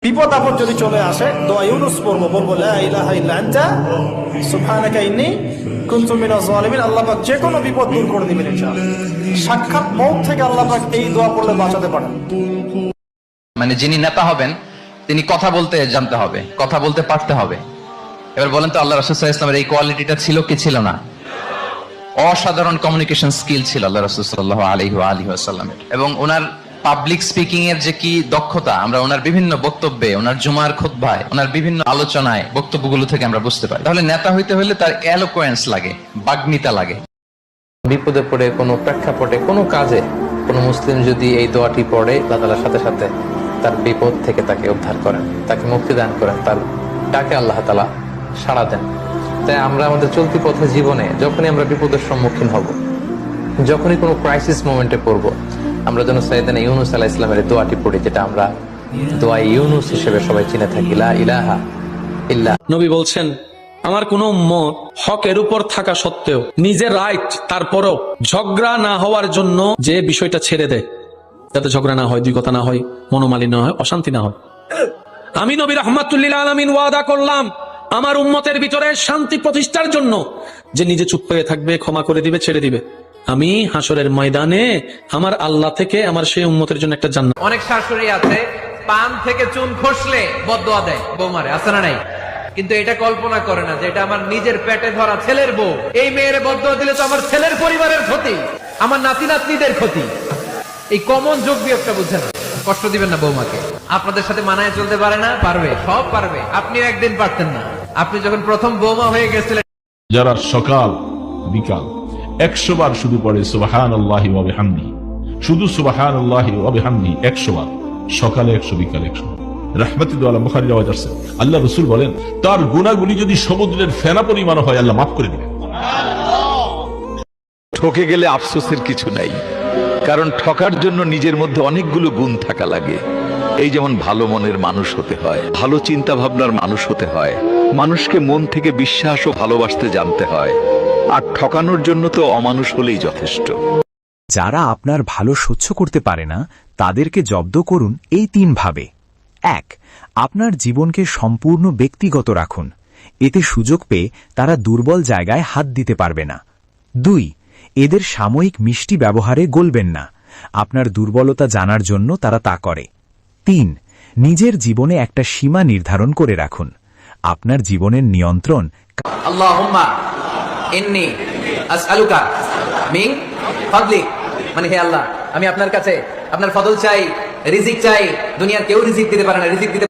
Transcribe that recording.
বিপদ আপদ যদি চলে আসে দোয়া ইউনুস পড়বো, বলবো লা ইলাহা ইল্লা আনতা সুবহানাকা ইন্নী কুনতু মিনাজ জালিমিন। আল্লাহ পাক যে কোনো বিপদ দূর করে দিবেন ইনশাআল্লাহ। সাক্ষাৎ মউত থেকে আল্লাহ পাক এই দোয়া পড়লে বাঁচাতে পারেন। মানে যিনি নেতা হবেন তিনি কথা বলতে জানতে হবে, কথা বলতে পারতে হবে। এবার বলেন তো আল্লাহ রাসূল সাল্লাল্লাহু আলাইহি ওয়াসাল্লামের এই কোয়ালিটিটা ছিল কি ছিল না? অসাধারণ কমিউনিকেশন স্কিল ছিল আল্লাহ রাসূল সাল্লাল্লাহু আলাইহি ওয়াসাল্লামের। এবং ওনার পাবলিক স্পিকিং এর যে কি দক্ষতা আমরা ওনার বিভিন্ন বক্তব্যে, ওনার জুমার খুতবায়, ওনার বিভিন্ন আলোচনায়, বক্তব্যগুলো থেকে আমরা বুঝতে পারি। তাহলে নেতা হইতে হলে তার এলোকোয়েন্স লাগে, বাগ্মিতা লাগে। বিপদে পড়ে কোনো প্রেক্ষাপটে কোনো কাজে কোনো মুসলিম যদি এই দোয়াটি পড়ে, আল্লাহ তাআলার সাথে সাথে তার বিপদ থেকে তাকে উদ্ধার করেন, তাকে মুক্তি দান করেন, তার ডাকে আল্লাহ তাআলা সাড়া দেন। তাই আমরা আমাদের চলতি পথে জীবনে যখনই আমরা বিপদের সম্মুখীন হব, যখনই কোনো ক্রাইসিস মোমেন্টে পড়বো, আমরা যেন সাইয়েদনা ইউনুস আলাইহিস সালামের দোয়াটি পড়ি, যেটা আমরা দোয়া ইউনুস হিসেবে সবাই চিনে থাকি, লা ইলাহা ইল্লা। নবী বলছেন, আমার কোন উম্মত হকের উপর থাকা সত্ত্বেও নিজের রাইট তারপরও ঝগড়া না হওয়ার জন্য যে বিষয়টা ছেড়ে দেয়, যাতে ঝগড়া না হয়, দুই কথা না হয়, মনোমালিন্য না হয়, অশান্তি না হয়। আমি নবী রাহমাতুল লিল আলামিন ওয়াদা করলাম আমার উম্মতের ভিতরে শান্তি প্রতিষ্ঠার জন্য যে নিজে চুপ হয়ে থাকবে, ক্ষমা করে দিবে, ছেড়ে দিবে, আমি হাসরের ময়দানে আমার আল্লাহ থেকে আমার সেই উম্মতের জন্য একটা জান্নাত। অনেক শাশুড়ি আছে পান থেকে চুন খসলে বদদোয়া দেয় বৌমারে, আছে না নাই? কিন্তু এটা কল্পনা করে না যে এটা আমার নিজের পেটে ধরা ছেলের বউ, এই মেয়ের বদদোয়া দিলে তো আমার ছেলের পরিবারের ক্ষতি, আমার নাতি নাতনিদের ক্ষতি। এই কমন যোগ বিয়োগটা বুঝে না। কষ্ট দিবেন না বৌমাকে। আপনাদের সাথে মানায় চলতে পারে না? পারবে, সব পারবে। আপনিও একদিন পারতেন না। আপনি যখন প্রথম বৌমা হয়ে গেছিলেন। যারা সকাল বিকাল 100 বার শুধু পড়ে সুবহানাল্লাহি ওয়া বিহামদিহি, শুধু সুবহানাল্লাহি ওয়া বিহামদিহি 100 বার, সকালে 100, বিকালে 100। রাহমাতুল্লাহ আলাইহি বুখারী রিওয়ায়াত আছে, আল্লাহ রাসূল বলেন তার গুনাহগুলি যদি সমুদ্রের ফেনা পরিমাণ হয় আল্লাহ মাফ করে দিবেন। ঠকে গেলে আফসোসের কিছু নাই, কারণ ঠকার জন্য নিজের মধ্যে অনেকগুলো গুণ থাকা লাগে। এই যেমন ভালো মনের মানুষ হতে হয়, ভালো চিন্তা ভাবনার মানুষ হতে হয়, মানুষকে মন থেকে বিশ্বাস ও ভালোবাসতে জানতে হয়, আর ঠকানোর জন্য তো অমানুষ হলেই যথেষ্ট। যারা আপনার ভালো সহ্য করতে পারে না তাদেরকে জব্দ করুন এই 3 ভাবে। 1. আপনার জীবনকে সম্পূর্ণ ব্যক্তিগত রাখুন, এতে সুযোগ পেয়ে তারা দুর্বল জায়গায় হাত দিতে পারবে না। 2. এদের সাময়িক মিষ্টি ব্যবহারে গলবেন না, আপনার দুর্বলতা জানার জন্য তারা তা করে। 3. নিজের জীবনে একটা সীমা নির্ধারণ করে রাখুন, আপনার জীবনের নিয়ন্ত্রণ। আল্লাহুম্মা ইন্নী আসআলুকা মিন ফাদলিক, মানে হে আল্লাহ আমি আপনার কাছে আপনার ফজল চাই, রিজিক চাই। দুনিয়ার কেউ রিজিক দিতে পারে না, রিজিক দিতে